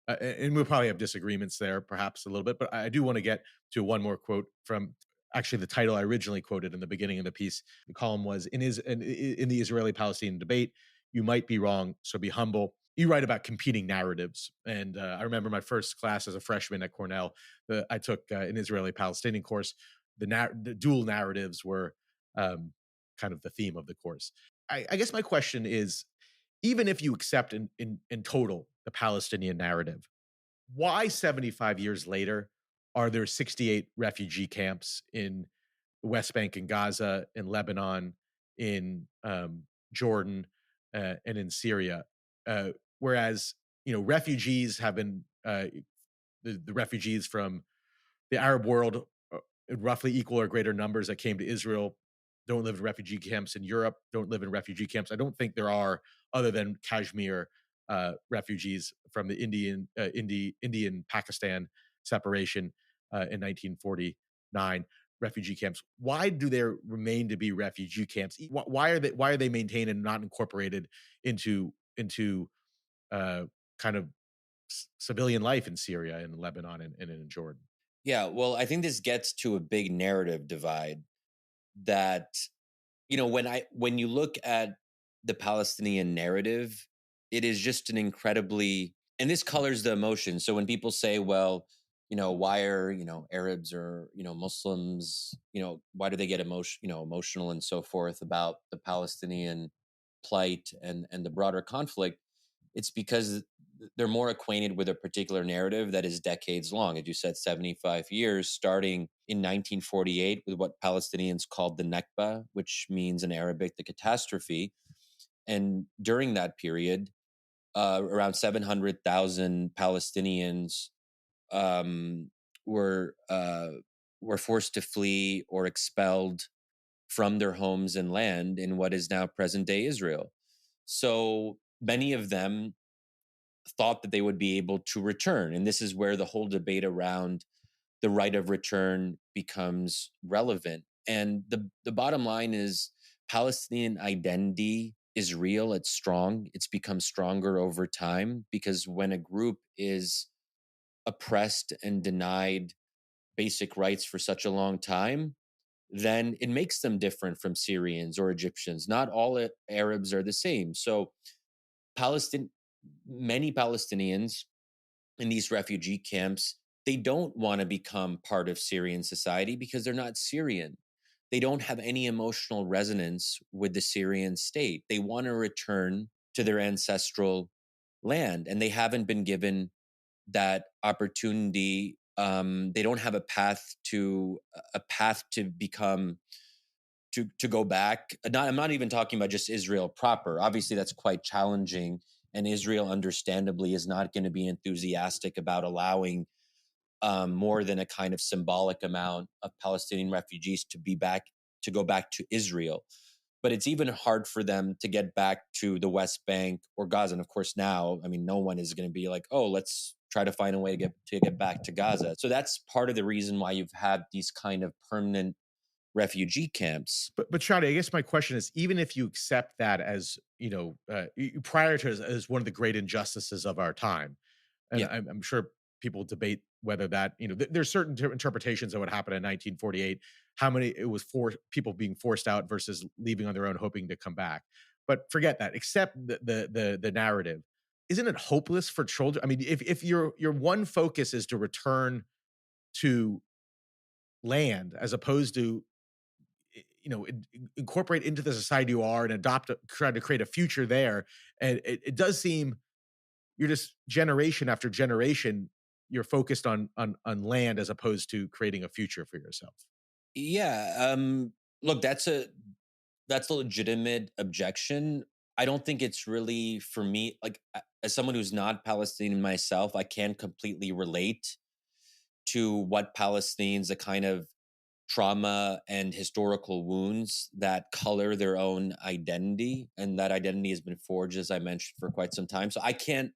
and we'll probably have disagreements there, perhaps a little bit. But I do want to get to one more quote from actually the title I originally quoted in the beginning of the piece. The column was in the Israeli-Palestinian debate. You might be wrong, so be humble. You write about competing narratives, and I remember my first class as a freshman at Cornell. I took an Israeli-Palestinian course. The dual narratives were kind of the theme of the course. I guess my question is, even if you accept in total the Palestinian narrative, why 75 years later are there 68 refugee camps in the West Bank and Gaza, in Lebanon, in Jordan, and in Syria? Whereas refugees have been the refugees from the Arab world, in roughly equal or greater numbers that came to Israel, don't live in refugee camps in Europe, don't live in refugee camps. I don't think there are, other than Kashmir refugees from the Indian Pakistan separation in 1949 refugee camps. Why do there remain to be refugee camps? Why are they maintained and not incorporated into uh, kind of civilian life in Syria and Lebanon and in Jordan? Yeah, well, I think this gets to a big narrative divide that, when you look at the Palestinian narrative, it is just an incredibly, and this colors the emotion. So when people say, well, why are, Arabs or, Muslims, why do they get emotional and so forth about the Palestinian plight and the broader conflict? It's because they're more acquainted with a particular narrative that is decades long. As you said, 75 years, starting in 1948 with what Palestinians called the Nakba, which means in Arabic, the catastrophe. And during that period, around 700,000 Palestinians um, were uh, were forced to flee or expelled from their homes and land in what is now present day Israel. So many of them thought that they would be able to return. And this is where the whole debate around the right of return becomes relevant. And the bottom line is Palestinian identity is real, it's strong, it's become stronger over time because when a group is oppressed and denied basic rights for such a long time, then it makes them different from Syrians or Egyptians. Not all Arabs are the same. So Palestine, many Palestinians in these refugee camps, they don't want to become part of Syrian society because they're not Syrian. They don't have any emotional resonance with the Syrian state. They want to return to their ancestral land, and they haven't been given that opportunity. They don't have a path to become to go back. I'm not even talking about just Israel proper. Obviously, that's quite challenging, and Israel, understandably, is not going to be enthusiastic about allowing more than a kind of symbolic amount of Palestinian refugees to go back to Israel. But it's even hard for them to get back to the West Bank or Gaza. And of course, now, I mean, no one is going to be like, "Oh, let's try to find a way to get back to Gaza." So that's part of the reason why you've had these kind of permanent refugee camps. But Shadi, I guess my question is, even if you accept that as prior to as one of the great injustices of our time, and Yeah. I'm sure people debate whether that there's certain interpretations of what happened in 1948, how many it was for people being forced out versus leaving on their own, hoping to come back. But forget that. Accept the narrative. Isn't it hopeless for children? I mean, if your one focus is to return to land as opposed to incorporate into the society you are and try to create a future there. And it does seem you're just generation after generation, you're focused on land as opposed to creating a future for yourself. Yeah. Look, that's a legitimate objection. I don't think it's really for me. Like, as someone who's not Palestinian myself, I can't completely relate to what Palestinians, the kind of trauma and historical wounds that color their own identity. And that identity has been forged, as I mentioned, for quite some time. So I can't,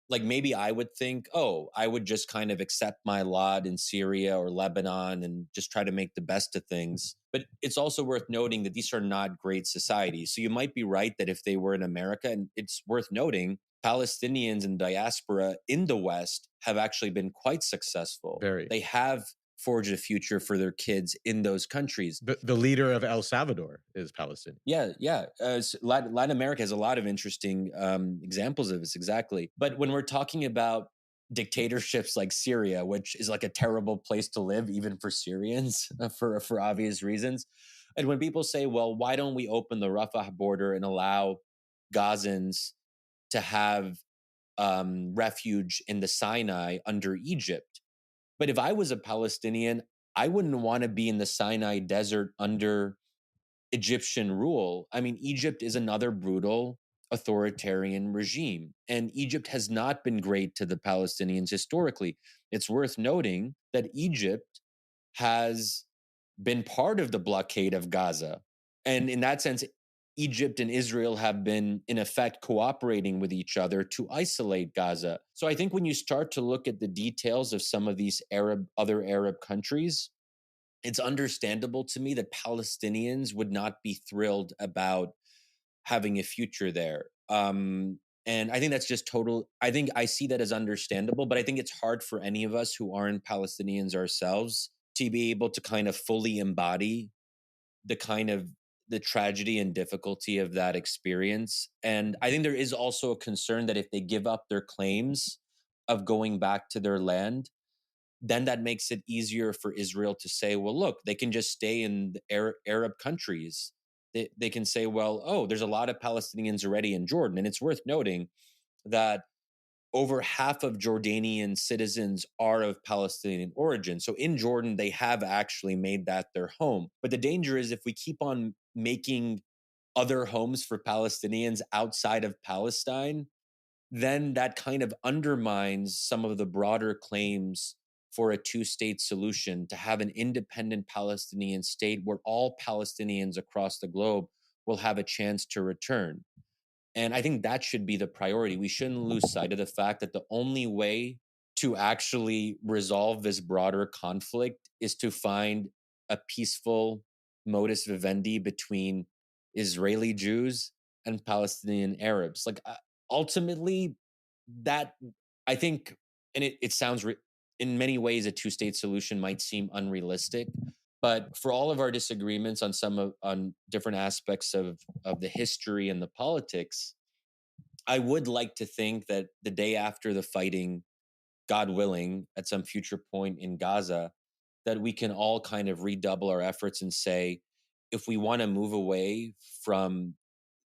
like, maybe I would think, oh, I would just kind of accept my lot in Syria or Lebanon and just try to make the best of things. But it's also worth noting that these are not great societies. So you might be right that if they were in America, and it's worth noting, Palestinians and diaspora in the West have actually been quite successful. Very. They have forged a future for their kids in those countries. The leader of El Salvador is Palestinian. Yeah, yeah. Latin America has a lot of interesting examples of this, exactly. But when we're talking about dictatorships like Syria, which is like a terrible place to live, even for Syrians, for obvious reasons, and when people say, "Well, why don't we open the Rafah border and allow Gazans to have refuge in the Sinai under Egypt?" But if I was a Palestinian, I wouldn't want to be in the Sinai desert under Egyptian rule. I mean, Egypt is another brutal authoritarian regime. And Egypt has not been great to the Palestinians historically. It's worth noting that Egypt has been part of the blockade of Gaza. And in that sense, Egypt and Israel have been, in effect, cooperating with each other to isolate Gaza. So I think when you start to look at the details of some of these other Arab countries, it's understandable to me that Palestinians would not be thrilled about having a future there. And I think that's just total. I think I see that as understandable, but I think it's hard for any of us who aren't Palestinians ourselves to be able to kind of fully embody the kind of the tragedy and difficulty of that experience. And I think there is also a concern that if they give up their claims of going back to their land, then that makes it easier for Israel to say, well, look, they can just stay in the Arab countries. They can say, well, oh, there's a lot of Palestinians already in Jordan. And it's worth noting that over half of Jordanian citizens are of Palestinian origin. So in Jordan, they have actually made that their home. But the danger is if we keep on making other homes for Palestinians outside of Palestine, then that kind of undermines some of the broader claims for a two-state solution, to have an independent Palestinian state where all Palestinians across the globe will have a chance to return. And I think that should be the priority. We shouldn't lose sight of the fact that the only way to actually resolve this broader conflict is to find a peaceful modus vivendi between Israeli Jews and Palestinian Arabs. Like ultimately, that I think, and it sounds in many ways a two-state solution might seem unrealistic, but for all of our disagreements on on different aspects of the history and the politics, I would like to think that the day after the fighting, God willing, at some future point in Gaza, that we can all kind of redouble our efforts and say, if we want to move away from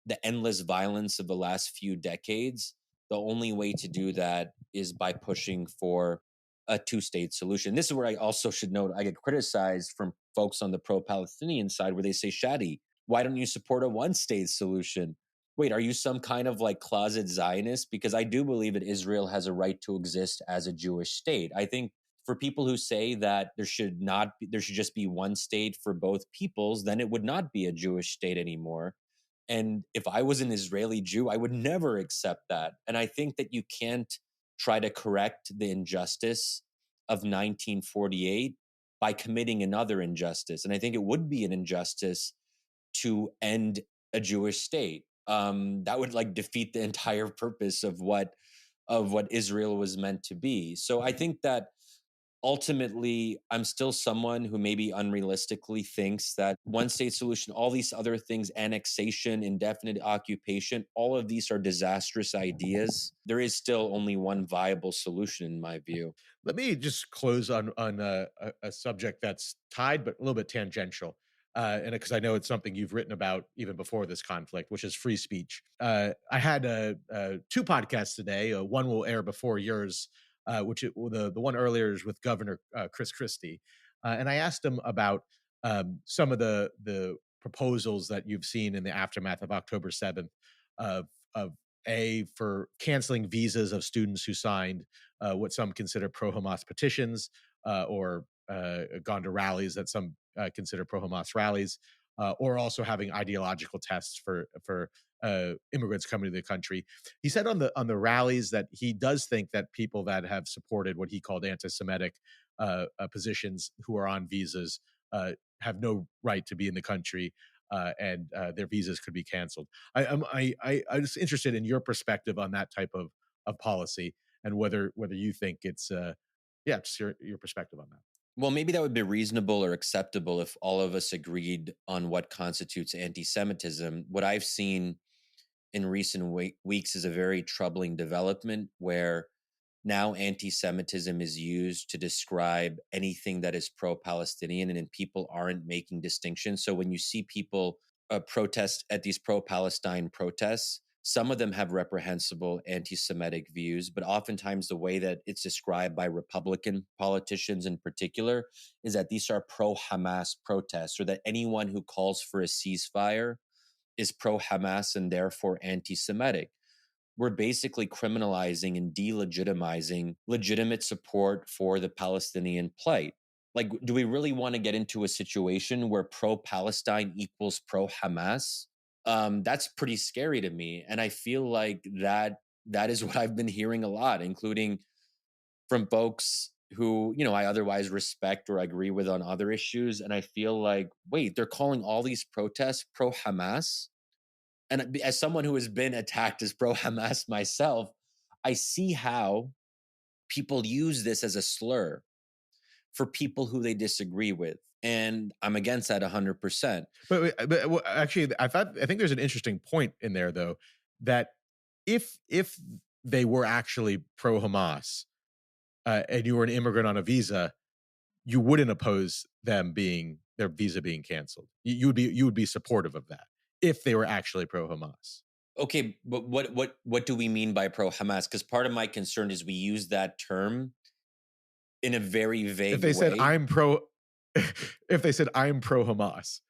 the endless violence of the last few decades, the only way to do that is by pushing for a two-state solution. This is where I also should note I get criticized from folks on the pro-Palestinian side where they say, Shadi, why don't you support a one-state solution? Wait, are you some kind of like closet Zionist? Because I do believe that Israel has a right to exist as a Jewish state. I think for people who say that there should just be one state for both peoples, then it would not be a Jewish state anymore. And if I was an Israeli Jew, I would never accept that. And I think that you can't try to correct the injustice of 1948 by committing another injustice. And I think it would be an injustice to end a Jewish state. That would like defeat the entire purpose of what Israel was meant to be. So I think that ultimately, I'm still someone who maybe unrealistically thinks that one state solution, all these other things, annexation, indefinite occupation, all of these are disastrous ideas. There is still only one viable solution, in my view. Let me just close on a subject that's tied but a little bit tangential, and because I know it's something you've written about even before this conflict, which is free speech. I had two podcasts today. One will air before yours, well, the one earlier is with Governor Chris Christie, and I asked him about some of the proposals that you've seen in the aftermath of October 7th of for canceling visas of students who signed what some consider pro-Hamas petitions or gone to rallies that some consider pro-Hamas rallies, or also having ideological tests for immigrants coming to the country. He said on the rallies that he does think that people that have supported what he called anti-Semitic positions who are on visas have no right to be in the country. And their visas could be canceled. I'm just interested in your perspective on that type of policy and whether you think it's yeah, just your perspective on that. Well, maybe that would be reasonable or acceptable if all of us agreed on what constitutes anti Semitism. What I've seen in recent weeks is a very troubling development where now anti Semitism is used to describe anything that is pro Palestinian, and people aren't making distinctions. So when you see people protest at these pro Palestine protests, some of them have reprehensible anti Semitic views, but oftentimes the way that it's described by Republican politicians in particular is that these are pro Hamas protests, or that anyone who calls for a ceasefire is pro Hamas and therefore anti Semitic. We're basically criminalizing and delegitimizing legitimate support for the Palestinian plight. Like, do we really want to get into a situation where pro Palestine equals pro Hamas? That's pretty scary to me. And I feel like that is what I've been hearing a lot, including from folks who, I otherwise respect or agree with on other issues. And I feel like, wait, they're calling all these protests pro Hamas? And as someone who has been attacked as pro Hamas myself, I see how people use this as a slur for people who they disagree with. And I'm against that 100%. Well, actually, I think there's an interesting point in there though, that if they were actually pro Hamas, and you were an immigrant on a visa, you wouldn't oppose their visa being canceled. You would be supportive of that if they were actually pro Hamas. Okay, but what do we mean by pro Hamas? Because part of my concern is we use that term in a very If vague they said way. I'm pro, if they said I'm pro Hamas,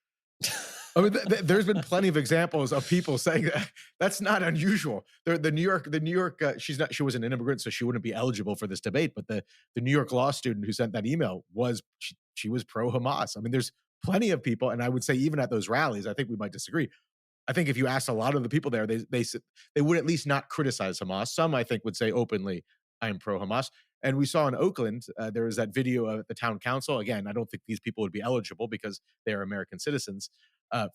I mean, there's been plenty of examples of people saying that. That's not unusual. The New York, she wasn't an immigrant, so she wouldn't be eligible for this debate. But the New York law student who sent that email she was pro Hamas. I mean, there's plenty of people, and I would say even at those rallies, I think we might disagree. I think if you asked a lot of the people there, they would at least not criticize Hamas. Some, I think, would say openly, "I'm pro Hamas." And we saw in Oakland, there was that video of the town council. Again, I don't think these people would be eligible because they are American citizens,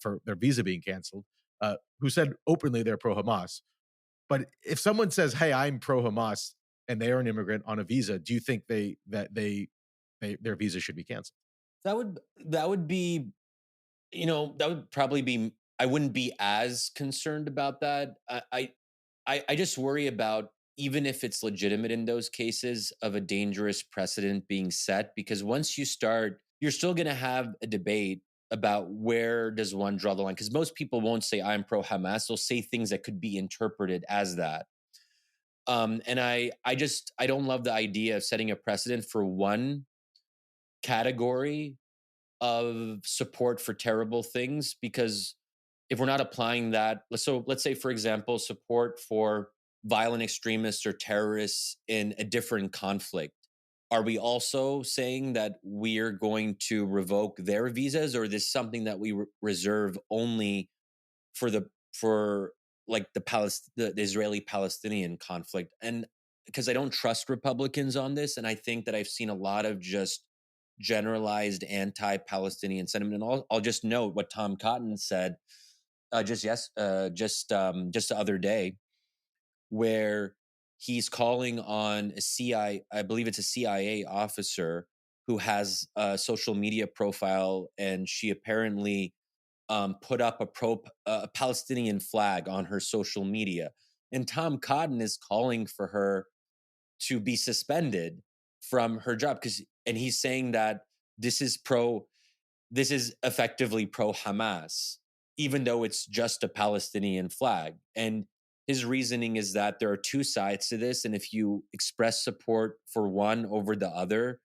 for their visa being canceled. Who said openly they're pro Hamas. But if someone says, "Hey, I'm pro Hamas," and they are an immigrant on a visa, do you think their visa should be canceled? That would be, that would probably be. I wouldn't be as concerned about that. I just worry about, even if it's legitimate in those cases, of a dangerous precedent being set, because once you start, you're still going to have a debate about where does one draw the line, because most people won't say I'm pro Hamas, they'll say things that could be interpreted as that. And I don't love the idea of setting a precedent for one category of support for terrible things, because if we're not applying that, let's say, for example, support for violent extremists or terrorists in a different conflict, are we also saying that we're going to revoke their visas, or is this something that we reserve only for for like the Israeli Palestinian conflict? And because I don't trust Republicans on this, and I think that I've seen a lot of just generalized anti-Palestinian sentiment. And I'll just note what Tom Cotton said, just the other day, where he's calling on a I believe it's a CIA officer who has a social media profile, and she apparently put up a Palestinian flag on her social media, and Tom Cotton is calling for her to be suspended from her job, and he's saying that this is pro this is effectively pro Hamas, even though it's just a Palestinian flag. And his reasoning is that there are two sides to this, and if you express support for one over the other,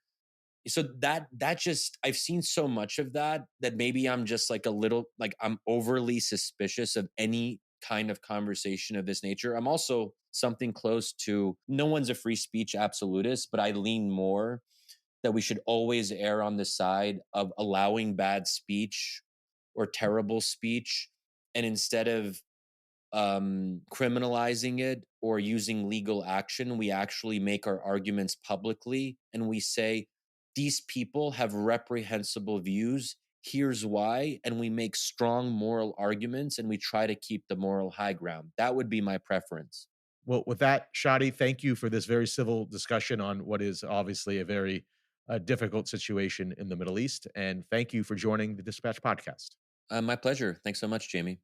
so that just, I've seen so much of that maybe I'm just like a little, like, I'm overly suspicious of any kind of conversation of this nature. I'm also something close to, no one's a free speech absolutist, but I lean more that we should always err on the side of allowing bad speech or terrible speech. And instead of criminalizing it or using legal action, we actually make our arguments publicly, and we say, these people have reprehensible views. Here's why. And we make strong moral arguments, and we try to keep the moral high ground. That would be my preference. Well, with that, Shadi, thank you for this very civil discussion on what is obviously a very difficult situation in the Middle East. And thank you for joining the Dispatch podcast. My pleasure. Thanks so much, Jamie.